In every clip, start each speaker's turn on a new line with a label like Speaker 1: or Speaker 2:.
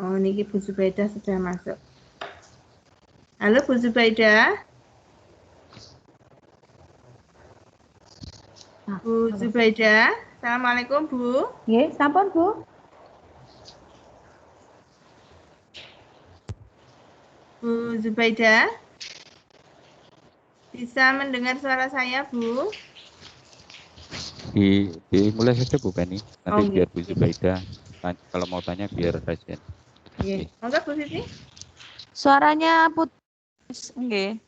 Speaker 1: Oh, niki Bu Zubaida sudah masuk. Halo Bu Zubaida. Bu Zubaida. Assalamualaikum Bu.
Speaker 2: Nggih, sampun Bu.
Speaker 1: Bu Zubaida. Bisa mendengar suara saya Bu?
Speaker 3: Dimulai saja Bu Penny. Nanti
Speaker 1: Oh,
Speaker 3: biar Bu
Speaker 1: nggih.
Speaker 3: Zubaida kalau mau tanya biar Rajen.
Speaker 1: Nggih. Monggo Bu Vivi.
Speaker 2: Suaranya putus. Nggih.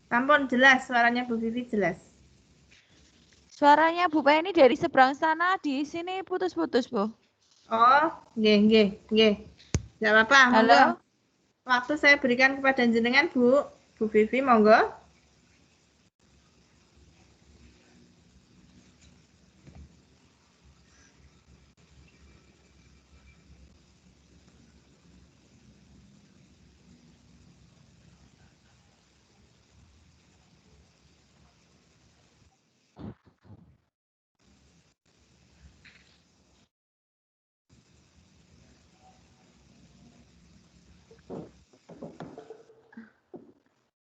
Speaker 1: Sampun jelas suaranya Bu Vivi jelas.
Speaker 2: Suaranya Bu Penny dari seberang sana, di sini putus-putus, Bu.
Speaker 1: Oh, nggih. Tidak apa-apa, monggo.
Speaker 2: Halo?
Speaker 1: Waktu saya berikan kepada jenengan Bu. Bu Vivi, monggo.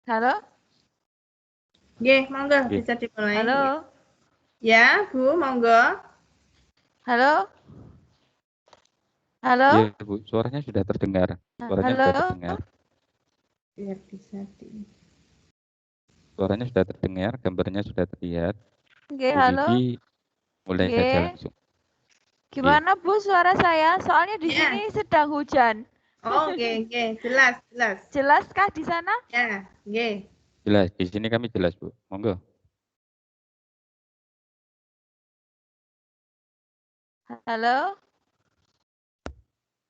Speaker 2: Halo?
Speaker 1: Nggih, monggo
Speaker 3: Nggih.
Speaker 1: bisa dimulai.
Speaker 2: Halo?
Speaker 1: Ya, Bu, monggo.
Speaker 2: Halo? Halo?
Speaker 3: Iya Bu, suaranya sudah terdengar. Suaranya
Speaker 2: Halo?
Speaker 3: sudah terdengar.
Speaker 1: Biar bisa di.
Speaker 3: Suaranya sudah terdengar, gambarnya sudah terlihat.
Speaker 2: Nggih,
Speaker 3: Bu
Speaker 2: halo?
Speaker 3: Vivi mulai saja
Speaker 2: Nggih.
Speaker 3: langsung.
Speaker 2: Gimana Bu suara saya? Soalnya di
Speaker 1: Ya.
Speaker 2: sini sedang hujan.
Speaker 1: Oh, nggih. Jelas.
Speaker 2: Jelaskah di sana?
Speaker 1: Ya, nggih.
Speaker 3: Jelas, di sini kami jelas Bu. Monggo.
Speaker 2: Halo?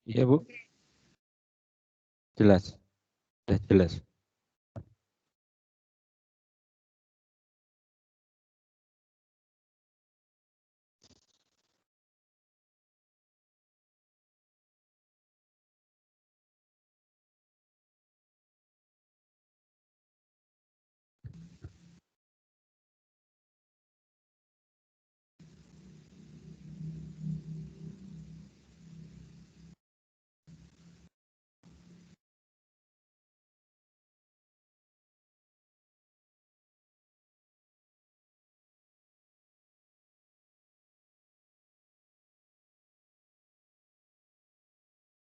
Speaker 3: Iya Bu. Jelas. Sudah jelas.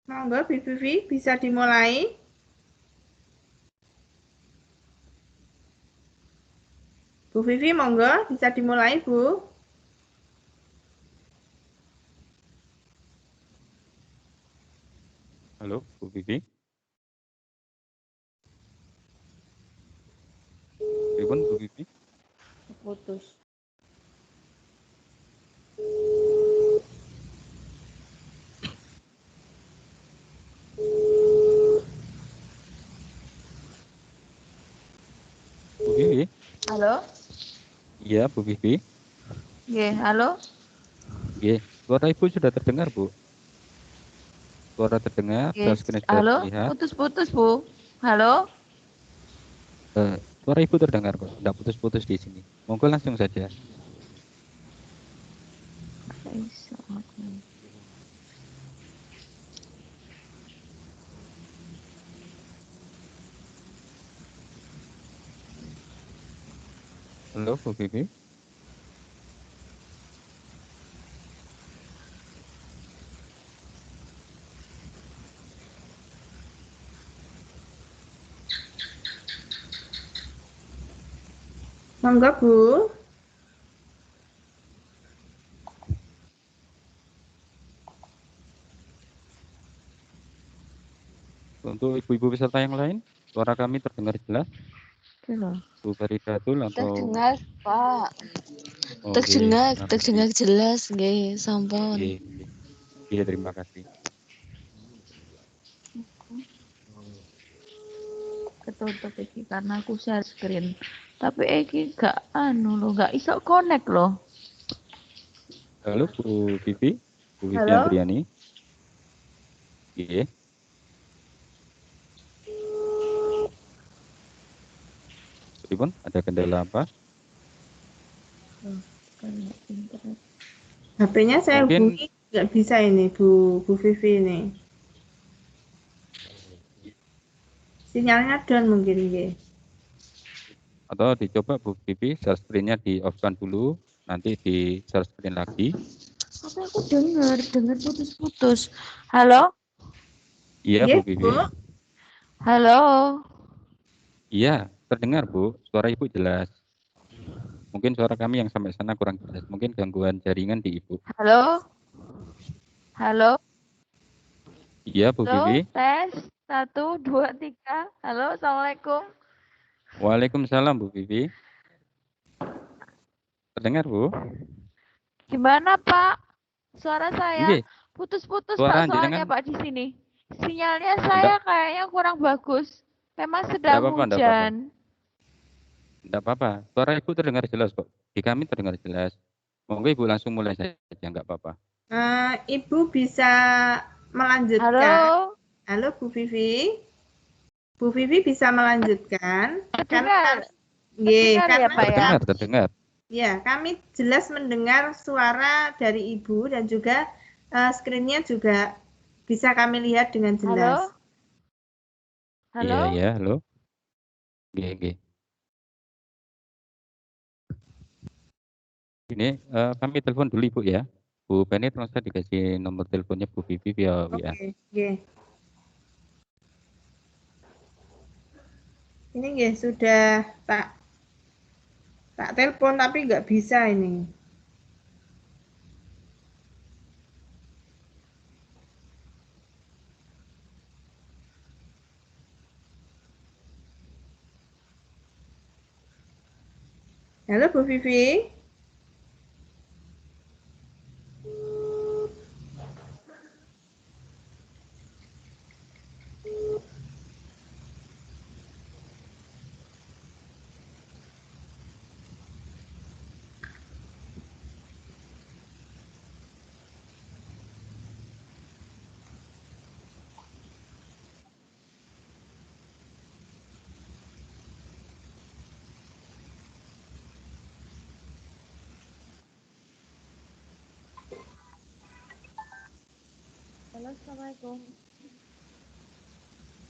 Speaker 1: Monggo Bu Vivi bisa dimulai. Bu Vivi, monggo bisa dimulai, Bu.
Speaker 3: Halo Bu Vivi. Pripun Bu Vivi?
Speaker 2: Putus.
Speaker 3: Bu Vivi?
Speaker 2: Halo?
Speaker 3: Iya Bu Vivi.
Speaker 2: Nggih, halo?
Speaker 3: Iya, suara Ibu sudah terdengar Bu. Suara terdengar,
Speaker 2: Nggih.
Speaker 3: screen sudah
Speaker 2: Halo?
Speaker 3: terlihat.
Speaker 2: Putus-putus, Bu. Halo?
Speaker 3: Suara Ibu terdengar kok, tidak putus-putus di sini. Monggo langsung saja. Halo Bu Vivi.
Speaker 1: Monggo, Bu.
Speaker 3: Untuk ibu-ibu peserta yang lain, suara kami terdengar jelas.
Speaker 2: Halo.
Speaker 3: Bu Faridatul atau
Speaker 4: Terdengar, Pak.
Speaker 3: oh,
Speaker 4: Terdengar,
Speaker 3: terima kasih.
Speaker 4: terdengar jelas, nggih, sampun.
Speaker 3: Iya, terima kasih.
Speaker 2: Ketutup iki karena aku share screen. Tapi iki gak gak iso connect loh.
Speaker 3: Halo Bu Vivi, Bu Vivi
Speaker 1: Halo.
Speaker 3: Andriani. Iya. Pripun, ada kendala apa?
Speaker 1: HP-nya saya
Speaker 3: Mungkin
Speaker 1: hubungi nggak bisa ini Bu Vivi ini. Sinyalnya down mungkin nggih.
Speaker 3: Atau dicoba Bu Vivi share screen-nya di off-kan dulu, nanti di share screen lagi.
Speaker 2: Tapi aku dengar putus-putus. Halo?
Speaker 3: Iya
Speaker 1: Nggih,
Speaker 3: Bu Vivi.
Speaker 1: Bu.
Speaker 2: Halo?
Speaker 3: Iya, terdengar Bu, suara Ibu jelas. Mungkin suara kami yang sampai sana kurang jelas. Mungkin gangguan jaringan di Ibu.
Speaker 2: Halo? Halo?
Speaker 3: Iya Bu
Speaker 2: Halo?
Speaker 3: Vivi.
Speaker 2: Tes 1 2 3. Halo, Assalamualaikum.
Speaker 3: Waalaikumsalam Bu Vivi. Terdengar Bu?
Speaker 2: Gimana Pak? Suara saya
Speaker 3: Nggih,
Speaker 2: putus-putus
Speaker 3: suara
Speaker 2: Pak soalnya
Speaker 3: jenengan
Speaker 2: Pak di sini. Sinyalnya saya kayaknya kurang bagus. Memang sedang
Speaker 3: apa-apa, enggak apa-apa.
Speaker 2: hujan.
Speaker 3: Enggak apa-apa. Suara Ibu terdengar jelas kok. Di kami terdengar jelas. Monggo Ibu langsung mulai saja, enggak apa-apa.
Speaker 1: Ibu bisa melanjutkan.
Speaker 2: Halo?
Speaker 1: Halo Bu Vivi. Bu Vivi bisa melanjutkan.
Speaker 2: Terdengar.
Speaker 1: Nggih,
Speaker 2: Terdengar ya
Speaker 1: karena
Speaker 2: Pak ya?
Speaker 3: Terdengar.
Speaker 1: ya kami jelas mendengar suara dari Ibu dan juga screen-nya juga bisa kami lihat dengan jelas.
Speaker 2: Halo? Halo?
Speaker 3: Iya, halo. Nggih. Ini kami telepon dulu Ibu ya. Bu Penny tolong saya dikasih nomor teleponnya Bu Vivi via WA.
Speaker 1: Oke, nggih. Ini nggih sudah tak telepon tapi nggak bisa ini. Halo Bu Vivi.
Speaker 2: Halo, Assalamualaikum.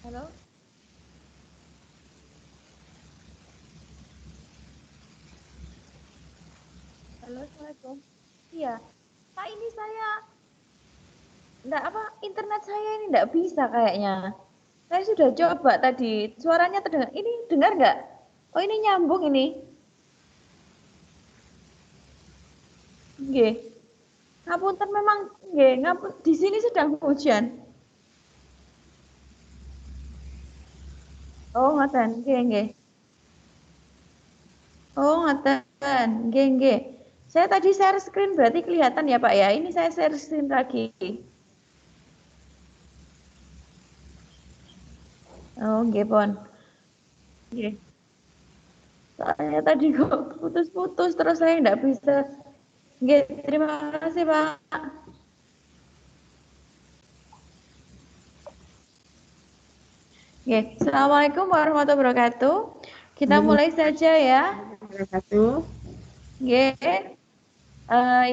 Speaker 2: Halo? Halo, Assalamualaikum. Iya. Pak, ini saya internet saya ini enggak bisa kayaknya. Saya sudah coba tadi, suaranya terdengar. Ini dengar nggak? Oh, ini nyambung ini. Nggih. Ngapunten memang nggih, di sini sedang hujan. Oh, ngoten. Nggih. Oh, ngoten. Nggih. Saya tadi share screen berarti kelihatan ya, Pak ya. Ini saya share screen lagi. Oh, nggih, Pon. Nggih. Soalnya tadi kok putus-putus terus saya enggak bisa. Nggih, terima kasih, Pak. Nggih, Assalamualaikum warahmatullahi wabarakatuh. Kita mulai saja ya.
Speaker 1: Wabarakatuh.
Speaker 2: Nggih.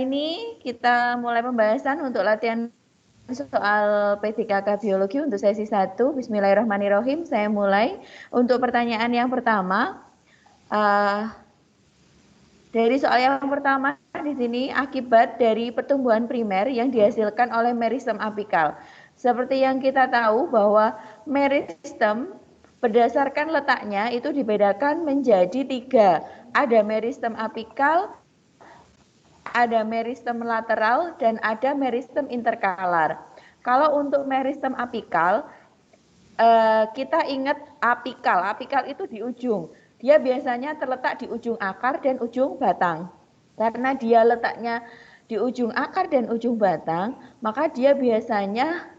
Speaker 2: Ini kita mulai pembahasan untuk latihan soal PDKK Biologi untuk sesi 1. Bismillahirrahmanirrahim. Saya mulai. Untuk pertanyaan yang pertama, dari soal yang pertama di sini, akibat dari pertumbuhan primer yang dihasilkan oleh meristem apikal. Seperti yang kita tahu bahwa meristem berdasarkan letaknya itu dibedakan menjadi 3. Ada meristem apikal, ada meristem lateral, dan ada meristem interkalar. Kalau untuk meristem apikal, kita ingat apikal. Apikal itu di ujung. Dia biasanya terletak di ujung akar dan ujung batang. Karena dia letaknya di ujung akar dan ujung batang, maka dia biasanya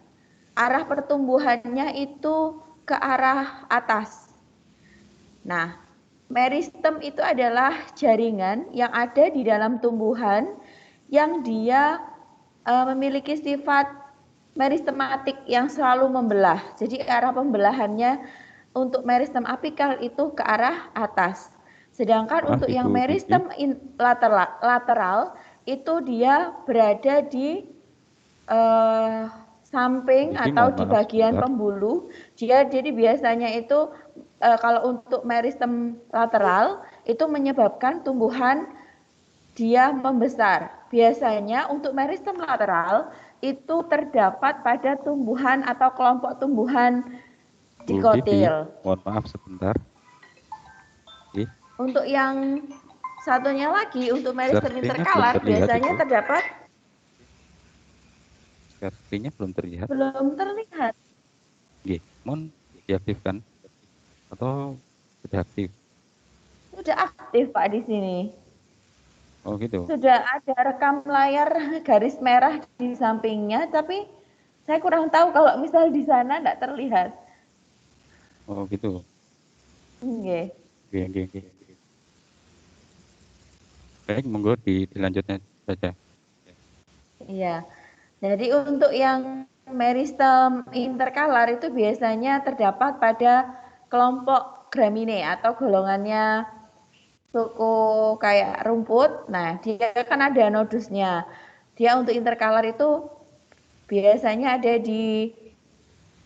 Speaker 2: arah pertumbuhannya itu ke arah atas. Nah, meristem itu adalah jaringan yang ada di dalam tumbuhan yang dia memiliki sifat meristematik yang selalu membelah. Jadi arah pembelahannya untuk meristem apikal itu ke arah atas. Sedangkan untuk yang meristem lateral itu dia berada di samping
Speaker 3: Jadi
Speaker 2: atau
Speaker 3: mohon
Speaker 2: di
Speaker 3: maaf
Speaker 2: bagian
Speaker 3: sebentar.
Speaker 2: pembuluh. Jadi biasanya itu kalau untuk meristem lateral itu menyebabkan tumbuhan dia membesar. Biasanya untuk meristem lateral itu terdapat pada tumbuhan atau kelompok tumbuhan
Speaker 3: Bu Vivi,
Speaker 2: dikotil.
Speaker 3: mohon maaf sebentar. Oke,
Speaker 2: Untuk yang satunya lagi, untuk meristem
Speaker 3: screen-nya belum
Speaker 2: interkalar
Speaker 3: terlihat
Speaker 2: biasanya
Speaker 3: itu.
Speaker 2: terdapat
Speaker 3: Screen-nya belum terlihat.
Speaker 2: belum terlihat.
Speaker 3: Oke, mohon diaktifkan atau sudah aktif?
Speaker 2: Sudah aktif Pak di sini.
Speaker 3: Oh gitu.
Speaker 2: Sudah ada rekam layar garis merah di sampingnya, tapi saya kurang tahu kalau misal di sana tidak terlihat.
Speaker 3: Oh gitu.
Speaker 2: Oke.
Speaker 3: Oke. Baik, monggo dilanjutnya saja.
Speaker 2: Iya. Jadi untuk yang meristem interkalar itu biasanya terdapat pada kelompok Gramineae atau golongannya suku kayak rumput. Nah, dia kan ada nodusnya. Dia untuk interkalar itu biasanya ada di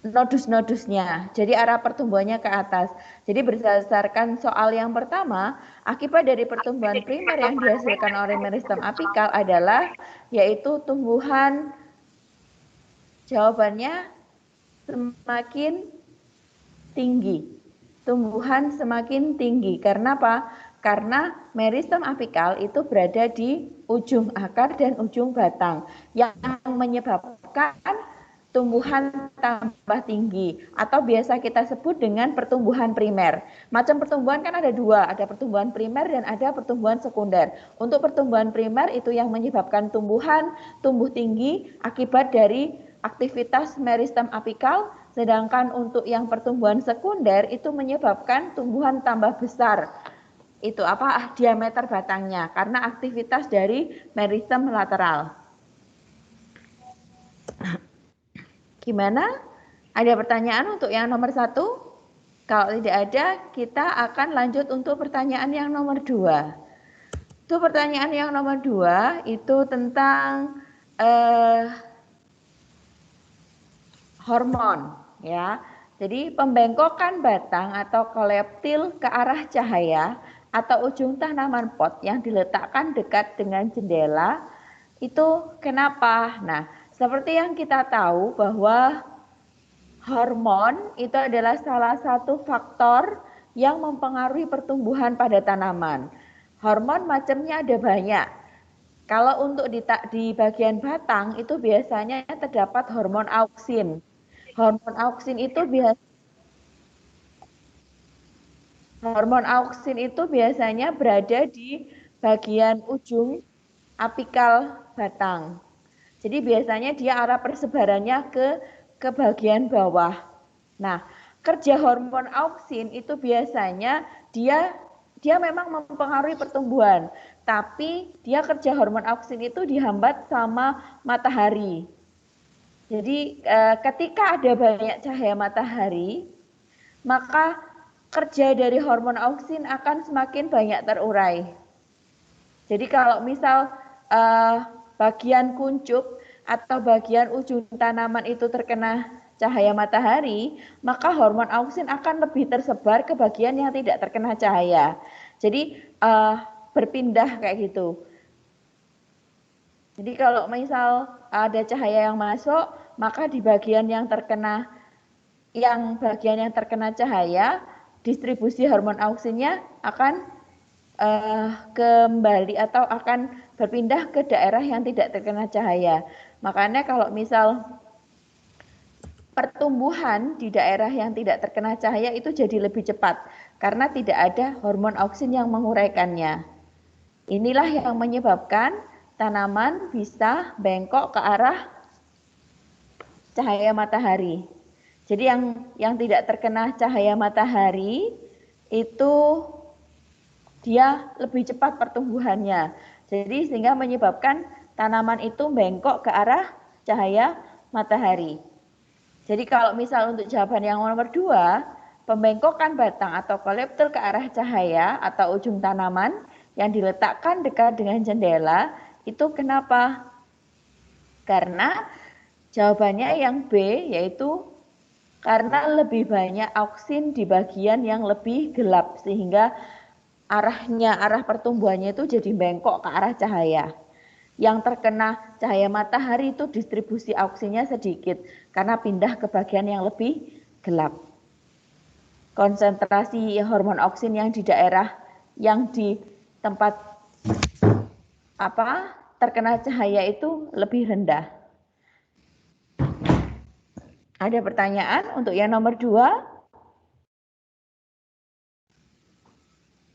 Speaker 2: nodus-nodusnya. Jadi arah pertumbuhannya ke atas. Jadi berdasarkan soal yang pertama, akibat dari pertumbuhan primer yang dihasilkan oleh meristem apikal adalah yaitu tumbuhan, jawabannya semakin tinggi. Tumbuhan semakin tinggi. Karena apa? Karena meristem apikal itu berada di ujung akar dan ujung batang yang menyebabkan tumbuhan tambah tinggi atau biasa kita sebut dengan pertumbuhan primer. Macam pertumbuhan kan ada dua, ada pertumbuhan primer dan ada pertumbuhan sekunder. Untuk pertumbuhan primer itu yang menyebabkan tumbuhan tumbuh tinggi akibat dari aktivitas meristem apikal, sedangkan untuk yang pertumbuhan sekunder itu menyebabkan tumbuhan tambah besar. Itu apa? Diameter batangnya karena aktivitas dari meristem lateral. Gimana? Ada pertanyaan untuk yang nomor 1? Kalau tidak ada, kita akan lanjut untuk pertanyaan yang nomor 2. Itu pertanyaan yang nomor 2 itu tentang hormon, ya. Jadi pembengkokan batang atau koleptil ke arah cahaya atau ujung tanaman pot yang diletakkan dekat dengan jendela itu kenapa? Nah, seperti yang kita tahu bahwa hormon itu adalah salah satu faktor yang mempengaruhi pertumbuhan pada tanaman. Hormon macamnya ada banyak. Kalau untuk di bagian batang itu biasanya terdapat hormon auksin. Hormon auksin itu biasanya berada di bagian ujung apikal batang. Jadi biasanya dia arah persebarannya ke bagian bawah. Nah, kerja hormon auksin itu biasanya dia memang mempengaruhi pertumbuhan, tapi dia kerja hormon auksin itu dihambat sama matahari. Jadi ketika ada banyak cahaya matahari, maka kerja dari hormon auksin akan semakin banyak terurai. Jadi kalau misal bagian kuncup atau bagian ujung tanaman itu terkena cahaya matahari, maka hormon auksin akan lebih tersebar ke bagian yang tidak terkena cahaya. Jadi berpindah kayak gitu. Jadi kalau misal ada cahaya yang masuk, maka di bagian yang terkena cahaya, distribusi hormon auksinnya akan kembali atau akan berpindah ke daerah yang tidak terkena cahaya. Makanya kalau misal pertumbuhan di daerah yang tidak terkena cahaya itu jadi lebih cepat karena tidak ada hormon auksin yang menguraikannya. Inilah yang menyebabkan tanaman bisa bengkok ke arah cahaya matahari. Jadi yang tidak terkena cahaya matahari itu dia lebih cepat pertumbuhannya. Jadi sehingga menyebabkan tanaman itu bengkok ke arah cahaya matahari. Jadi kalau misal untuk jawaban yang nomor 2, pembengkokan batang atau koleptil ke arah cahaya atau ujung tanaman yang diletakkan dekat dengan jendela, itu kenapa? Karena Jawabannya yang B, yaitu karena lebih banyak auksin di bagian yang lebih gelap, sehingga arah pertumbuhannya itu jadi bengkok ke arah cahaya. Yang terkena cahaya matahari itu distribusi auksinnya sedikit, karena pindah ke bagian yang lebih gelap. Konsentrasi hormon auksin yang di daerah yang di tempat terkena cahaya itu lebih rendah. Ada pertanyaan untuk yang nomor 2?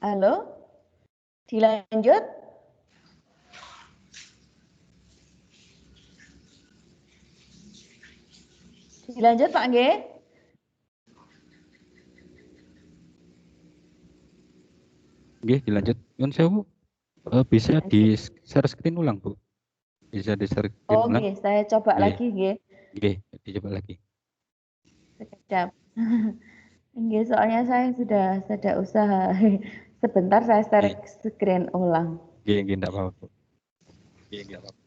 Speaker 2: Halo? Dilanjut? Dilanjut Pak Nggih?
Speaker 3: Nggih, dilanjut. Nyun sewu. Bisa di share screen ulang, Bu. Bisa di share screen
Speaker 2: Oh,
Speaker 3: ulang.
Speaker 2: nggih, saya coba lagi nggih.
Speaker 3: Nggih, dicoba lagi.
Speaker 2: Sekejap. Nggih, soalnya saya sudah usaha. Sebentar saya share screen ulang.
Speaker 3: Nggih, enggak apa-apa, Bu. Nggih, enggak apa-apa.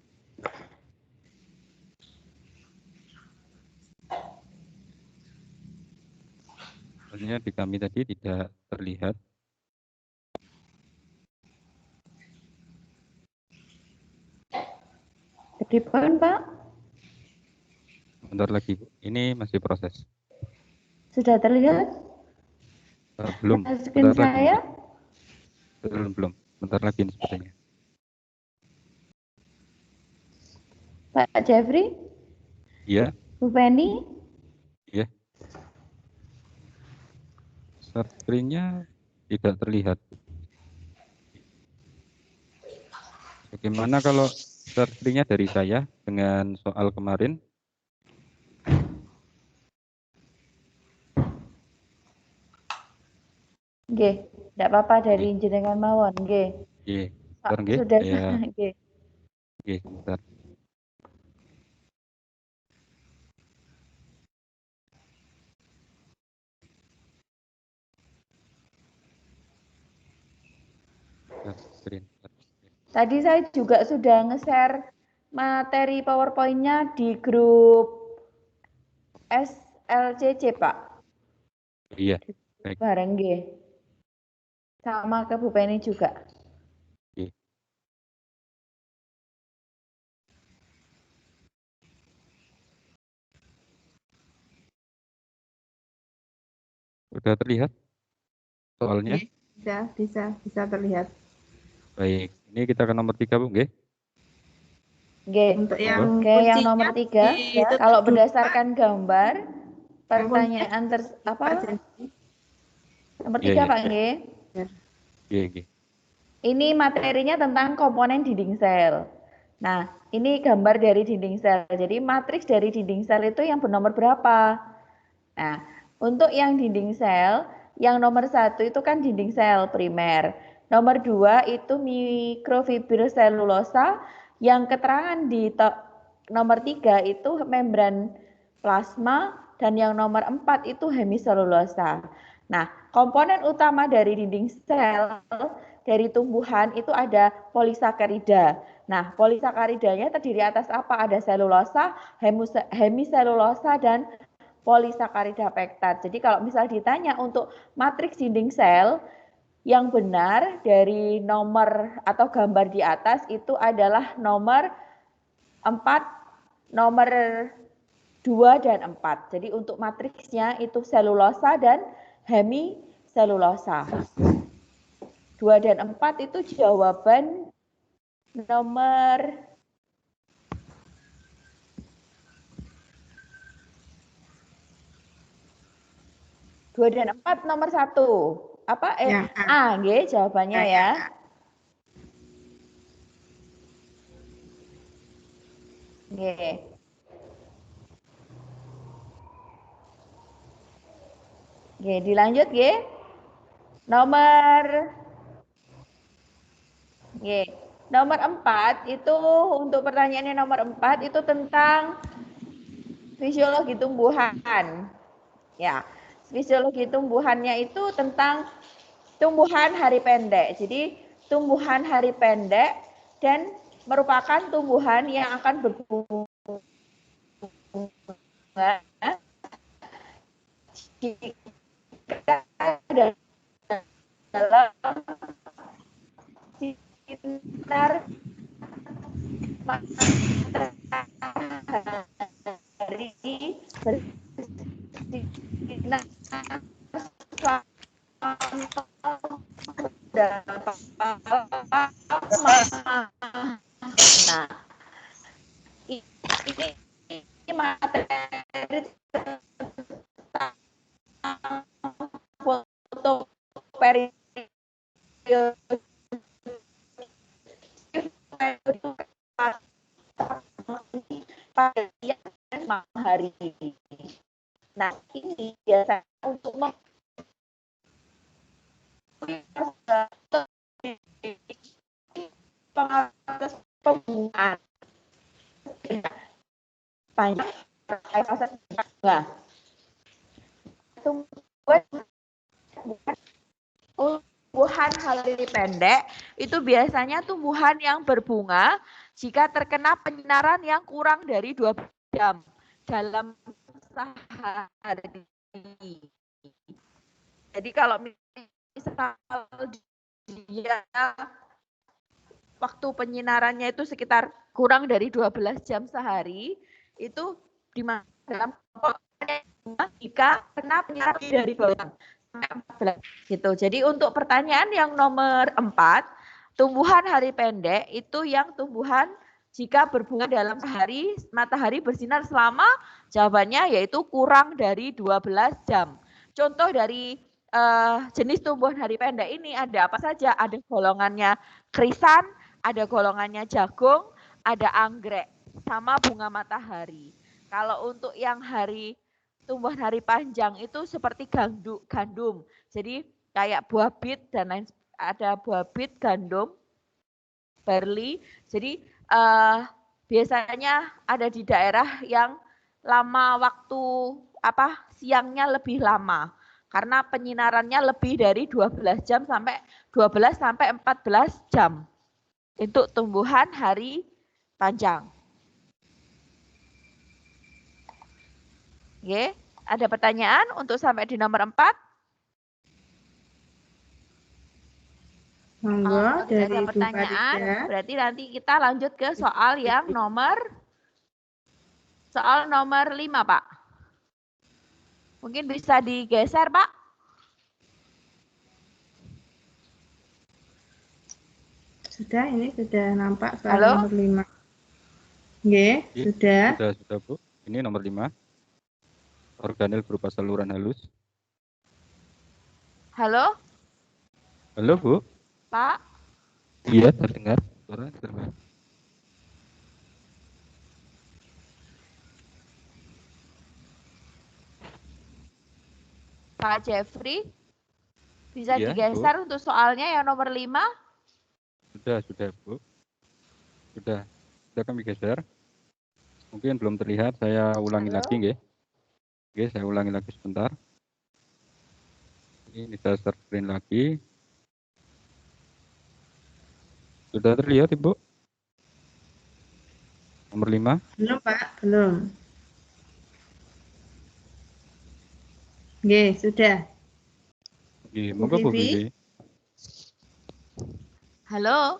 Speaker 3: Soalnya di kami tadi tidak terlihat.
Speaker 2: Kedipun, Pak?
Speaker 3: Bentar lagi, Bu. Ini masih proses.
Speaker 2: Sudah terlihat?
Speaker 3: Belum.
Speaker 2: Screen
Speaker 3: Bentar lagi.
Speaker 2: saya?
Speaker 3: Belum. Bentar lagi ini sepertinya.
Speaker 2: Pak Jeffrey?
Speaker 3: Iya.
Speaker 2: Bu Penny?
Speaker 3: Iya. Share screen-nya tidak terlihat. Bagaimana kalau share screen-nya dari saya dengan soal kemarin?
Speaker 2: Nggih, tidak apa-apa dari jenengan mawon, nggih.
Speaker 3: Nggih.
Speaker 2: Pak,
Speaker 3: Nggih.
Speaker 2: sudah
Speaker 3: Nggih,
Speaker 2: nggih.
Speaker 3: sebentar. Screen.
Speaker 2: Tadi saya juga sudah nge-share materi PowerPoint-nya di grup SLCC, Pak.
Speaker 3: Iya. Baik.
Speaker 2: Bareng nggih. Sama ke Bu Penny juga.
Speaker 3: Nggih. Sudah terlihat soalnya?
Speaker 1: Bisa terlihat.
Speaker 3: Baik. Ini kita ke nomor 3, Bu, nggih.
Speaker 2: Nggih.
Speaker 1: Untuk yang
Speaker 2: Oke, yang nomor 3, kalau berdasarkan gambar pertanyaan nomor 3, Pak nggih.
Speaker 3: Nggih.
Speaker 2: Ini materinya tentang komponen dinding sel. Nah, ini gambar dari dinding sel. Jadi matriks dari dinding sel itu yang bernomor berapa? Nah, untuk yang dinding sel, yang nomor 1 itu kan dinding sel primer. Nomor 2 itu mikrofibir selulosa. Yang keterangan di nomor 3 itu membran plasma. Dan yang nomor 4 itu hemiselulosa. Nah, komponen utama dari dinding sel dari tumbuhan itu ada polisakarida. Nah, polisakaridanya terdiri atas apa? Ada selulosa, hemiselulosa, dan polisakarida pektat. Jadi kalau misal ditanya untuk matriks dinding sel, yang benar dari nomor atau gambar di atas itu adalah nomor 4, nomor 2 dan 4. Jadi untuk matriksnya itu selulosa dan hemiselulosa. 2 dan 4 itu jawaban nomor 2 dan 4 nomor 1. Apa? A, nggih jawabannya ya. Nggih. Nggih, dilanjut nggih. Nomor 4 itu untuk pertanyaannya nomor 4 itu tentang fisiologi tumbuhan. Ya, fisiologi tumbuhannya itu tentang tumbuhan hari pendek. Jadi tumbuhan hari pendek dan merupakan tumbuhan yang akan bertumbuh berbunga jika dalam sinar matahari bersinar nah ini materi tentang foto periode pada malam hari. Nah, ini biasa untuk pengatas pembungaan panjang proses nah tumbuhan hari pendek itu biasanya tumbuhan yang berbunga jika terkena penyinaran yang kurang dari 12 jam dalam sehari. Jadi kalau misal dia waktu penyinarannya itu sekitar kurang dari 12 jam sehari, itu di dalam jika kena penyinaran dari 12 sampai 14 gitu. Jadi untuk pertanyaan yang nomor 4, tumbuhan hari pendek itu yang tumbuhan jika berbunga dalam sehari, matahari bersinar selama, jawabannya yaitu kurang dari 12 jam. Contoh dari jenis tumbuhan hari pendek ini ada apa saja? Ada golongannya krisan, ada golongannya jagung, ada anggrek, sama bunga matahari. Kalau untuk yang tumbuhan hari panjang itu seperti gandum. Jadi kayak buah bit dan lain, ada buah bit, gandum, barley. Jadi biasanya ada di daerah yang lama waktu siangnya lebih lama karena penyinarannya lebih dari 12 jam sampai 14 sampai 14 jam. Untuk tumbuhan hari panjang. Oke, ada pertanyaan untuk sampai di nomor 4?
Speaker 1: Monggo dari
Speaker 2: ada pertanyaan, berarti nanti kita lanjut ke soal yang nomor 5, Pak. Mungkin bisa digeser, Pak.
Speaker 1: Sudah, ini sudah nampak soal nomor 5. Oke, sudah.
Speaker 3: Sudah, Bu. Ini nomor 5. Organel berupa saluran halus.
Speaker 2: Halo?
Speaker 3: Halo, Bu.
Speaker 2: Pak?
Speaker 3: Iya, terdengar. Suara terdengar.
Speaker 2: Pak Jeffrey, bisa digeser Bu. Untuk soalnya yang nomor 5?
Speaker 3: Sudah, Bu. Sudah kami geser. Mungkin belum terlihat, saya ulangi lagi, nggih. Oke, saya ulangi lagi sebentar. Ini saya share screen lagi. Sudah terlihat, Ibu? Nomor 5?
Speaker 1: Belum, Pak. Belum. Oke, sudah.
Speaker 3: Oke, monggo Bu Vivi.
Speaker 2: Halo?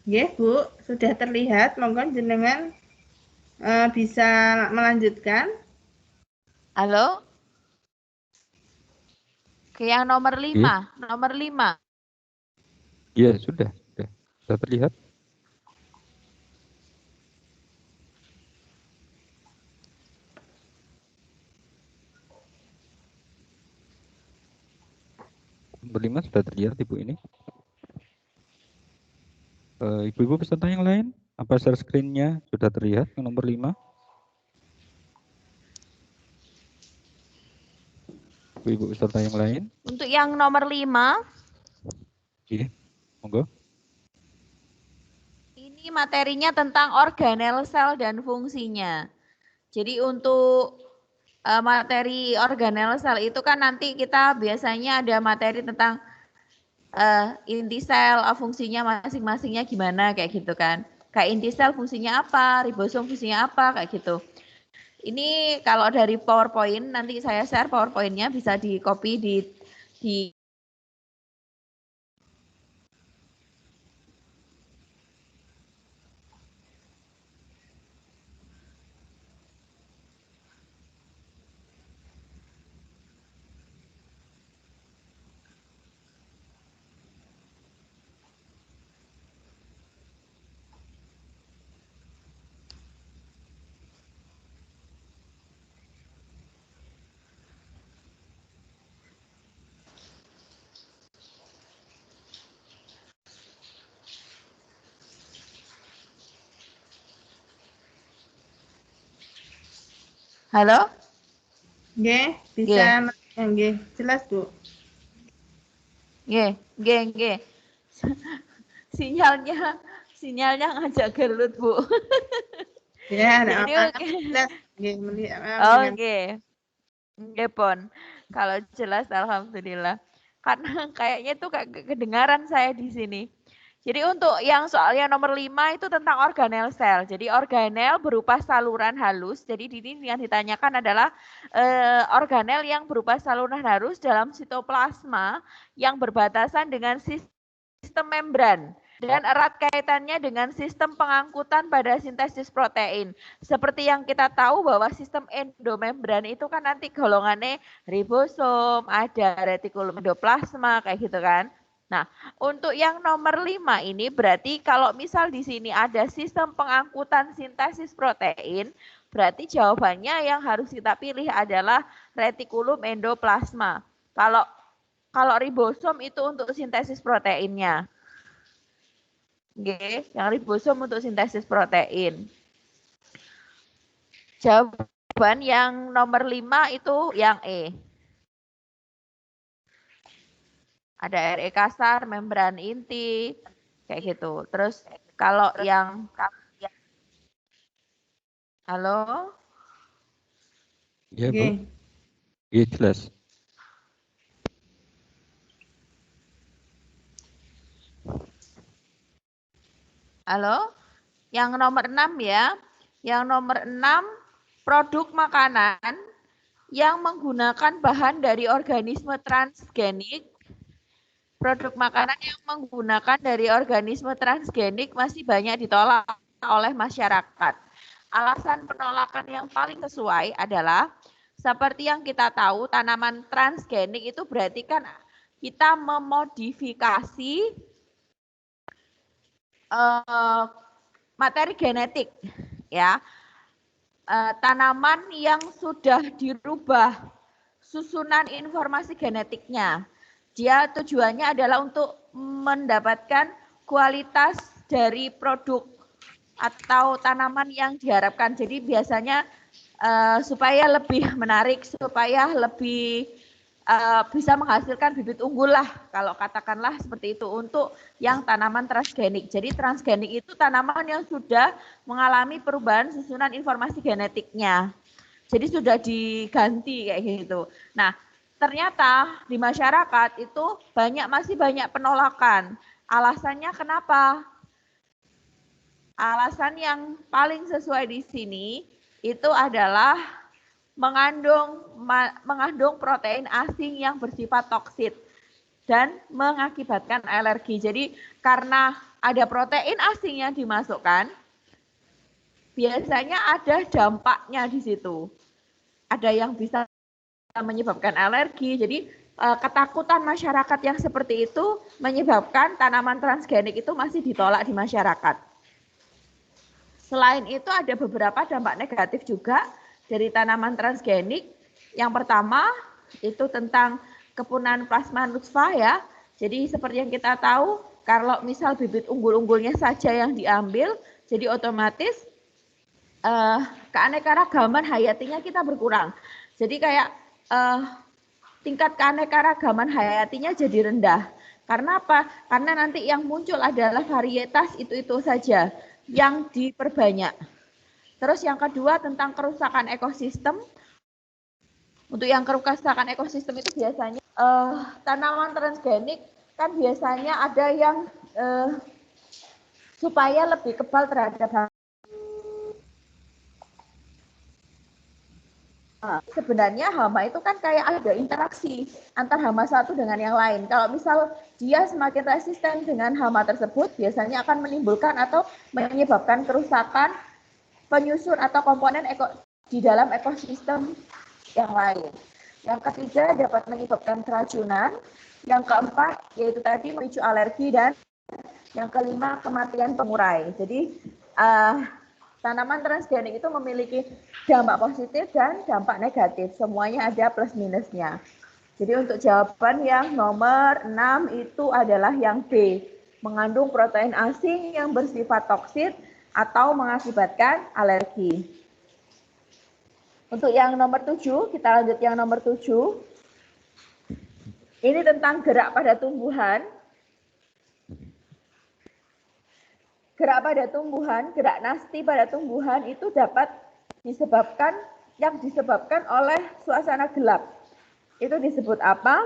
Speaker 1: Oke, Bu. Sudah terlihat. Monggo jenengan bisa melanjutkan.
Speaker 2: Halo? Ke yang nomor 5. Nomor 5.
Speaker 3: Iya, sudah terlihat. Nomor 5 sudah terlihat, Ibu ini. Ibu-ibu peserta yang lain, apa share screen-nya sudah terlihat yang nomor 5? Ibu-ibu peserta yang lain?
Speaker 2: Untuk yang nomor 5.
Speaker 3: Iya, monggo.
Speaker 2: Ini materinya tentang organel sel dan fungsinya. Jadi untuk materi organel sel itu kan nanti kita biasanya ada materi tentang inti sel, fungsinya masing-masingnya gimana kayak gitu kan. Kayak inti sel fungsinya apa, ribosom fungsinya apa, kayak gitu. Ini kalau dari PowerPoint, nanti saya share PowerPoint-nya, bisa di copy di Halo?
Speaker 1: Nggih, bisa nggih, jelas, Bu.
Speaker 2: Nggih. Sinyalnya ngajak gelut, Bu.
Speaker 1: Ya,
Speaker 2: Jadi
Speaker 1: jelas. Nggih,
Speaker 2: Oke. Nggih, Pon. Kalau jelas alhamdulillah. Karena kayaknya itu kedengaran saya di sini. Jadi untuk yang soalnya nomor 5 itu tentang organel sel. Jadi organel berupa saluran halus. Jadi di sini yang ditanyakan adalah organel yang berupa saluran halus dalam sitoplasma yang berbatasan dengan sistem membran dan erat kaitannya dengan sistem pengangkutan pada sintesis protein. Seperti yang kita tahu bahwa sistem endomembran itu kan nanti golongannya ribosom, ada retikulum endoplasma kayak gitu kan. Nah, untuk yang nomor 5 ini berarti kalau misal di sini ada sistem pengangkutan sintesis protein, berarti jawabannya yang harus kita pilih adalah retikulum endoplasma. Kalau ribosom itu untuk sintesis proteinnya. Oke, yang ribosom untuk sintesis protein. Jawaban yang nomor 5 itu yang E. Ada RE kasar, membran inti, kayak gitu. Terus kalau yang halo?
Speaker 3: Iya, Bu. Iya, jelas.
Speaker 2: Halo? Yang nomor 6 ya. Yang nomor 6 produk makanan yang menggunakan bahan dari organisme transgenik. Produk makanan yang menggunakan dari organisme transgenik masih banyak ditolak oleh masyarakat. Alasan penolakan yang paling sesuai adalah seperti yang kita tahu tanaman transgenik itu berarti kan kita memodifikasi materi genetik ya. Tanaman yang sudah dirubah susunan informasi genetiknya. Dia tujuannya adalah untuk mendapatkan kualitas dari produk atau tanaman yang diharapkan. Jadi biasanya supaya lebih menarik, supaya lebih bisa menghasilkan bibit unggul lah, kalau katakanlah seperti itu untuk yang tanaman transgenik. Jadi transgenik itu tanaman yang sudah mengalami perubahan susunan informasi genetiknya. Jadi sudah diganti kayak gitu. Nah, ternyata di masyarakat itu masih banyak penolakan. Alasannya kenapa? Alasan yang paling sesuai di sini itu adalah mengandung protein asing yang bersifat toksit dan mengakibatkan alergi. Jadi karena ada protein asing yang dimasukkan, biasanya ada dampaknya di situ. Ada yang bisa menyebabkan alergi. Jadi ketakutan masyarakat yang seperti itu menyebabkan tanaman transgenik itu masih ditolak di masyarakat. Selain itu ada beberapa dampak negatif juga dari tanaman transgenik. Yang pertama itu tentang kepunahan plasma nutfah ya. Jadi seperti yang kita tahu, kalau misal bibit unggul-unggulnya saja yang diambil, jadi otomatis keanekaragaman hayatinya kita berkurang. Jadi kayak tingkat keanekaragaman hayatinya jadi rendah. Karena apa? Karena nanti yang muncul adalah varietas itu saja yang diperbanyak. Terus yang kedua tentang kerusakan ekosistem. Untuk yang kerusakan ekosistem itu biasanya tanaman transgenik kan biasanya ada yang supaya lebih kebal terhadap sebenarnya hama itu kan kayak ada interaksi antar hama satu dengan yang lain. Kalau misal dia semakin resisten dengan hama tersebut, biasanya akan menimbulkan atau menyebabkan kerusakan penyusun atau komponen di dalam ekosistem yang lain. Yang ketiga dapat menyebabkan keracunan. Yang keempat yaitu tadi memicu alergi, dan yang kelima kematian pengurai. Jadi tanaman transgenik itu memiliki dampak positif dan dampak negatif. Semuanya ada plus minusnya. Jadi untuk jawaban yang nomor 6 itu adalah yang B. Mengandung protein asing yang bersifat toksit atau mengakibatkan alergi. Untuk yang nomor 7, kita lanjut yang nomor 7. Ini tentang gerak pada tumbuhan. Gerak pada tumbuhan, gerak nasti pada tumbuhan itu dapat disebabkan oleh suasana gelap. Itu disebut apa?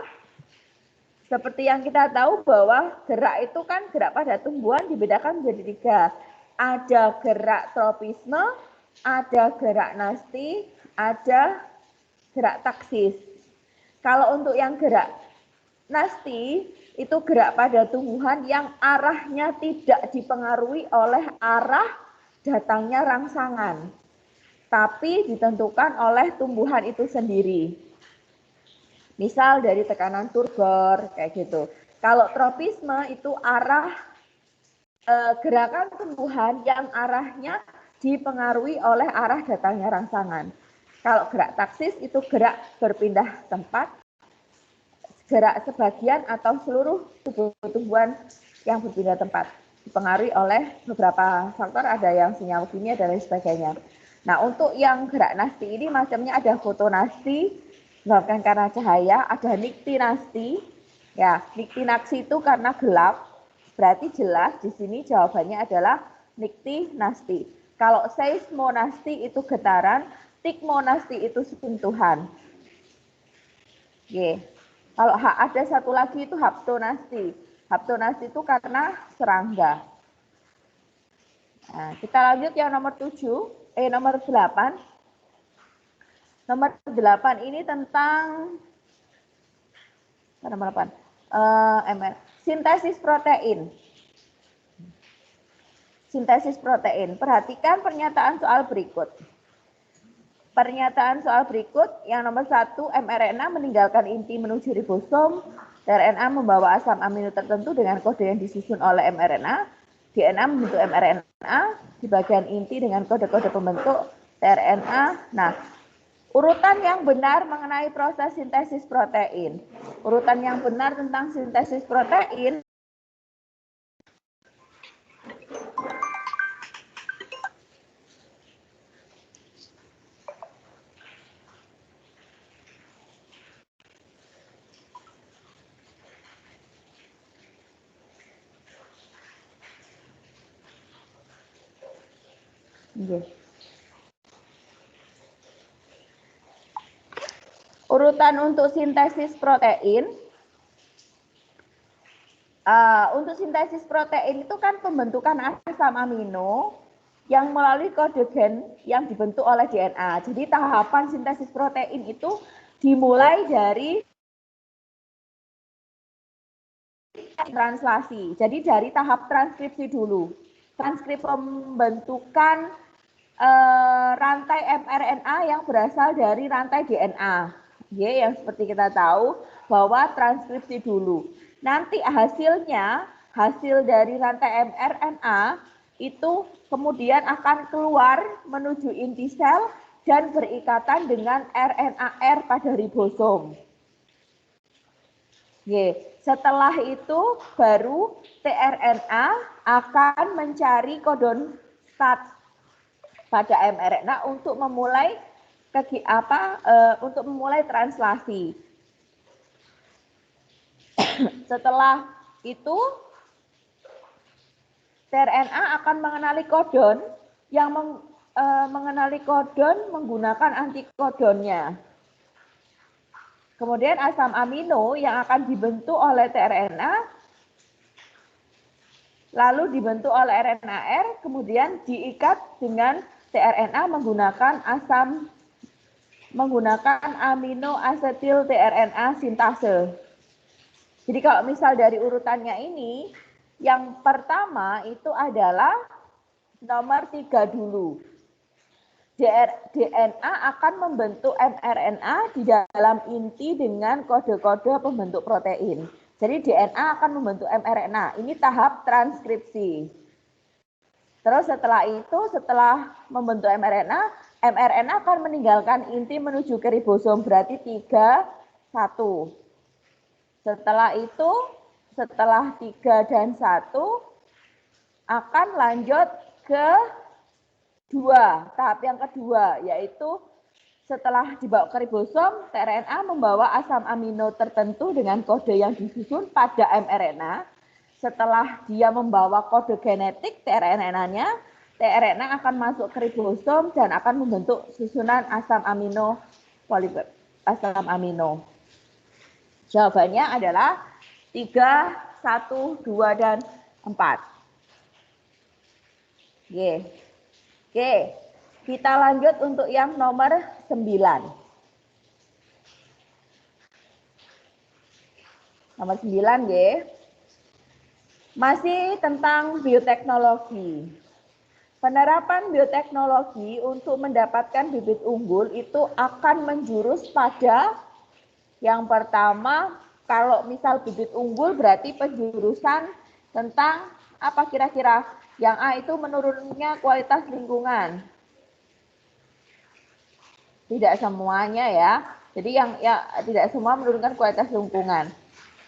Speaker 2: Seperti yang kita tahu bahwa gerak itu kan gerak pada tumbuhan dibedakan menjadi 3. Ada gerak tropisme, ada gerak nasti, ada gerak taksis. Kalau untuk yang gerak nasti, itu gerak pada tumbuhan yang arahnya tidak dipengaruhi oleh arah datangnya rangsangan, tapi ditentukan oleh tumbuhan itu sendiri. Misal dari tekanan turgor, kayak gitu. Kalau tropisme itu arah gerakan tumbuhan yang arahnya dipengaruhi oleh arah datangnya rangsangan. Kalau gerak taksis itu gerak berpindah tempat, gerak sebagian atau seluruh tumbuhan yang berpindah tempat, dipengaruhi oleh beberapa faktor, ada yang sinyal kimia dan lain sebagainya. Nah, untuk yang gerak nasti ini macamnya ada fotonasti, disebabkan karena cahaya, ada niktinasti. Ya, niktinasti itu karena gelap, berarti jelas di sini jawabannya adalah niktinasti. Kalau seismonasti itu getaran, tikmonasti itu sentuhan. Oke. Kalau ada satu lagi itu haptonasti. Haptonasti itu karena serangga. Nah, kita lanjut yang nomor 8. Nomor 8 ini tentang nomor 8. Sintesis protein. Sintesis protein. Perhatikan pernyataan soal berikut. Pernyataan soal berikut, yang nomor 1, mRNA meninggalkan inti menuju ribosom, tRNA membawa asam amino tertentu dengan kode yang disusun oleh mRNA, DNA membentuk mRNA di bagian inti dengan kode-kode pembentuk tRNA. Nah, urutan yang benar mengenai proses sintesis protein. Urutan yang benar tentang sintesis protein. Urutan untuk sintesis protein. Untuk sintesis protein itu kan pembentukan asam amino yang melalui kode gen yang dibentuk oleh DNA. Jadi tahapan sintesis protein itu dimulai dari translasi. Jadi dari tahap transkripsi dulu. Transkrip pembentukan rantai mRNA yang berasal dari rantai DNA. Yang seperti kita tahu bahwa transkripsi dulu. Nanti hasilnya, hasil dari rantai mRNA itu kemudian akan keluar menuju inti sel dan berikatan dengan RNAR pada ribosom. Setelah itu baru tRNA akan mencari kodon start pada mRNA untuk memulai translasi. Setelah itu tRNA akan mengenali kodon yang mengenali kodon menggunakan antikodonnya. Kemudian asam amino yang akan dibentuk oleh tRNA lalu dibentuk oleh RNAR, kemudian diikat dengan tRNA menggunakan amino asetil tRNA sintase. Jadi kalau misal dari urutannya ini, yang pertama itu adalah nomor 3 dulu. DNA akan membentuk mRNA di dalam inti dengan kode-kode pembentuk protein. Jadi DNA akan membentuk mRNA. Ini tahap transkripsi. Terus setelah membentuk mRNA, mRNA akan meninggalkan inti menuju ke ribosom, berarti 3, 1. Setelah 3 dan 1 akan lanjut ke 2, tahap yang kedua, yaitu setelah dibawa ke ribosom, tRNA membawa asam amino tertentu dengan kode yang disusun pada mRNA. Setelah dia membawa kode genetik tRNA-nya, tRNA akan masuk ke ribosom dan akan membentuk susunan asam amino asam amino. Jawabannya adalah 3, 1, 2, dan 4. Oke, kita lanjut untuk yang nomor 9. Nomor 9, masih tentang bioteknologi. Penerapan bioteknologi untuk mendapatkan bibit unggul itu akan menjurus pada yang pertama, kalau misal bibit unggul berarti penjurusan tentang apa kira-kira? Yang A itu menurunnya kualitas lingkungan. Tidak semuanya ya. Jadi yang tidak semua menurunkan kualitas lingkungan.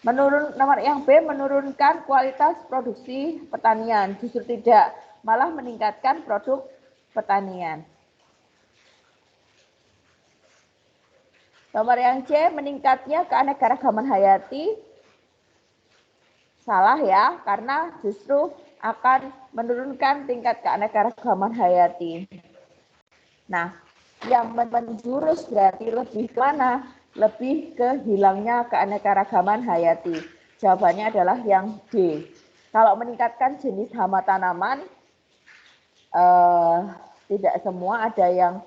Speaker 2: Nomor yang B menurunkan kualitas produksi pertanian, justru tidak, malah meningkatkan produk pertanian. Nomor yang C meningkatnya keanekaragaman hayati, salah ya, karena justru akan menurunkan tingkat keanekaragaman hayati. Nah, yang menjurus berarti lebih ke mana? Lebih ke hilangnya keanekaragaman hayati. Jawabannya adalah yang D. Kalau meningkatkan jenis hama tanaman, tidak semua ada yang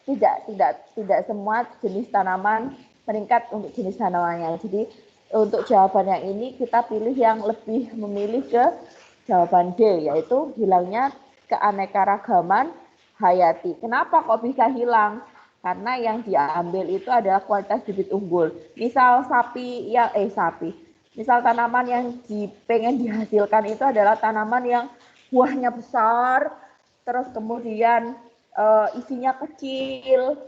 Speaker 2: tidak semua jenis tanaman meningkat untuk jenis tanamannya. Jadi untuk jawaban yang ini kita pilih yang lebih memilih ke jawaban D, yaitu hilangnya keanekaragaman hayati. Kenapa kok bisa hilang? Karena yang diambil itu adalah kualitas bibit unggul. Misal misal tanaman yang pengen dihasilkan itu adalah tanaman yang buahnya besar, terus kemudian isinya kecil.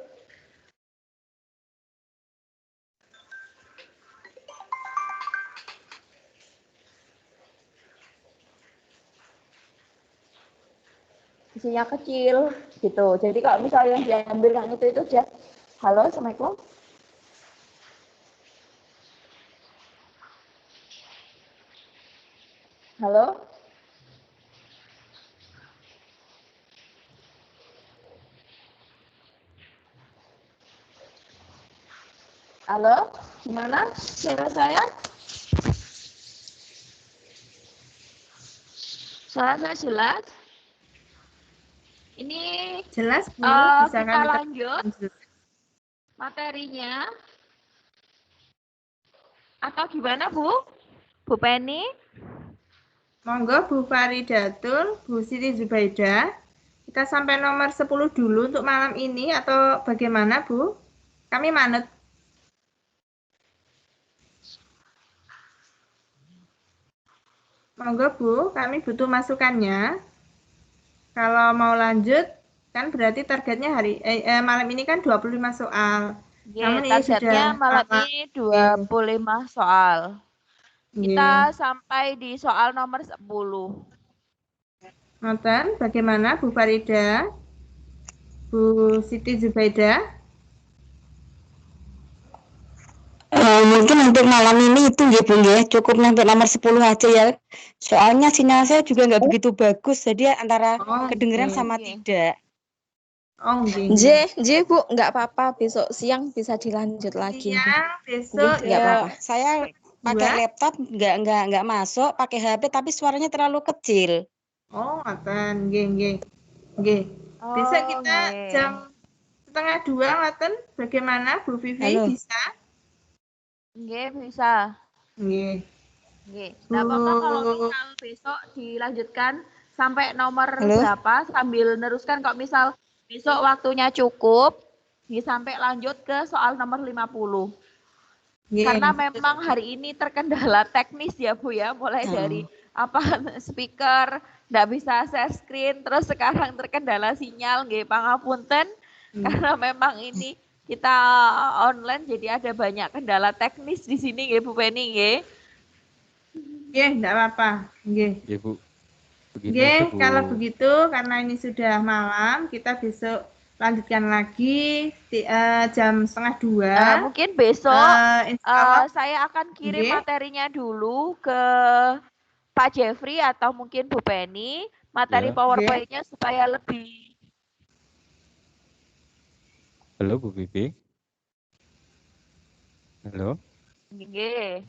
Speaker 2: Isinya kecil gitu. Jadi kalau misalnya yang diambil yang itu dia. Halo, Assalamualaikum. Halo. Halo, gimana suara saya? Suara saya jelas? Ini
Speaker 1: jelas Bu, bisa
Speaker 2: kita lanjut materinya atau gimana Bu? Bu Penny?
Speaker 1: Monggo Bu Faridatul, Bu Siti Zubaidah. Kita sampai nomor 10 dulu untuk malam ini atau bagaimana Bu? Kami manut. Monggo Bu, kami butuh masukannya. Kalau mau lanjut, kan berarti targetnya malam ini kan 25 soal.
Speaker 2: Namun targetnya malam ini 25 soal. Kita sampai di soal nomor 10.
Speaker 1: Nonton, bagaimana Bu Farida? Bu Siti Zubaidah?
Speaker 5: Mungkin untuk malam ini itu ya Bu ya, cukup sampai nomor 10 aja ya. Soalnya sinyal saya juga nggak begitu bagus, jadi antara kedengeran sama tidak.
Speaker 4: J Bu, nggak apa-apa, besok siang bisa dilanjut lagi.
Speaker 1: Siang, besok
Speaker 5: nggak apa-apa. Saya pakai
Speaker 1: 2.
Speaker 5: laptop nggak masuk, pakai HP tapi suaranya terlalu kecil.
Speaker 1: Oh, ngoten. Nggih. Besok
Speaker 2: Oh,
Speaker 1: kita
Speaker 2: nggih.
Speaker 1: jam 1:30 ngoten. Bagaimana Bu Vivi
Speaker 5: Halo.
Speaker 1: bisa?
Speaker 2: Nggih, bisa.
Speaker 1: Nggih.
Speaker 2: Nggih. Nggak apa-apa kalau misal besok dilanjutkan sampai nomor
Speaker 5: Halo.
Speaker 2: berapa sambil neruskan kok misal besok waktunya cukup, sampai lanjut ke soal nomor 50.
Speaker 1: Nggih.
Speaker 2: Karena memang hari ini terkendala teknis ya Bu ya, mulai dari speaker nggak bisa share screen, terus sekarang terkendala sinyal, nggih pangapunten karena memang ini kita online jadi ada banyak kendala teknis di sini nggih Bu Penny nggih.
Speaker 1: Nggih, enggak apa-apa. Nggih.
Speaker 3: Ya Bu. Begini
Speaker 1: Nggih,
Speaker 3: aja, Bu.
Speaker 1: kalau begitu karena ini sudah malam, kita besok lanjutkan lagi jam 1:30.
Speaker 2: Mungkin besok
Speaker 1: Insya Allah.
Speaker 2: saya akan kirim
Speaker 1: Nggih.
Speaker 2: materinya dulu ke Pak Jeffrey atau mungkin Bu Penny, materi
Speaker 3: Ya.
Speaker 2: PowerPoint-nya supaya lebih.
Speaker 3: Halo Bu Vivi. Halo.
Speaker 2: Nggih.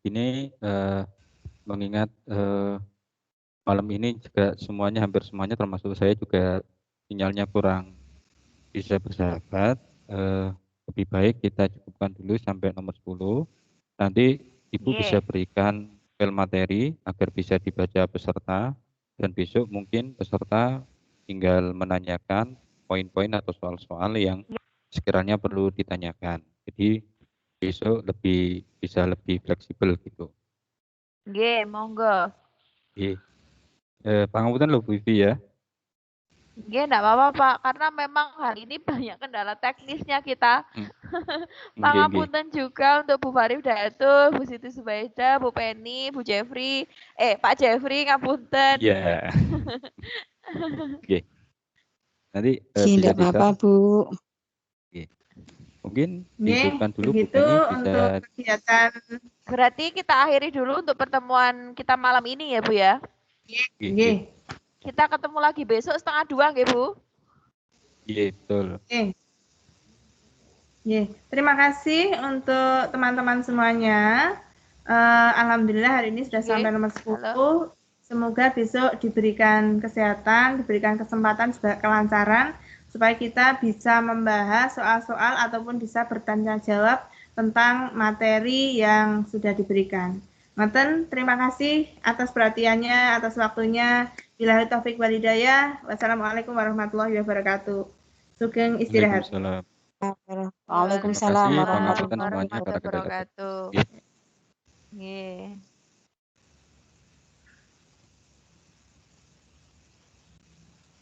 Speaker 3: Ini mengingat malam ini juga hampir semuanya termasuk saya juga sinyalnya kurang bisa bersahabat. Lebih baik kita cukupkan dulu sampai nomor 10. Nanti Ibu bisa berikan file materi agar bisa dibaca peserta dan besok mungkin peserta tinggal menanyakan poin-poin atau soal-soal yang sekiranya perlu ditanyakan. Jadi besok bisa lebih fleksibel gitu.
Speaker 2: Nggih, monggo.
Speaker 3: Nggih. Pangapunten lho Bu Vivi ya.
Speaker 2: Nggih, enggak apa-apa Pak, karena memang hari ini banyak kendala teknisnya kita. Pangapunten juga untuk Bu Farif Datul, Bu Siti Zubaida, Bu Penny, Bu Jeffrey, Pak Jeffrey ngapunten.
Speaker 3: Iya. Oke. Nanti bisa
Speaker 5: Tidak apa-apa, Bu.
Speaker 3: Oke. Mungkin dihidupkan dulu Bu
Speaker 1: Begitu
Speaker 3: Penny bisa.
Speaker 1: untuk kegiatan.
Speaker 2: Berarti kita akhiri dulu untuk pertemuan kita malam ini ya Bu ya.
Speaker 1: Nggih.
Speaker 2: Kita ketemu lagi besok 1:30 nggih Bu?
Speaker 3: Iya, betul.
Speaker 1: Terima kasih untuk teman-teman semuanya. Alhamdulillah hari ini sudah sampai nomor 10. Halo. Semoga besok diberikan kesehatan, diberikan kesempatan juga kelancaran supaya kita bisa membahas soal-soal ataupun bisa bertanya jawab tentang materi yang sudah diberikan. Ngoten, terima kasih atas perhatiannya, atas waktunya. Billahi taufik wal hidayah. Wassalamualaikum warahmatullahi wabarakatuh. Sugeng istirahat.
Speaker 5: Waalaikumsalam
Speaker 3: warahmatullahi
Speaker 2: wabarakatuh.
Speaker 3: wabarakatuh.
Speaker 2: Nggih.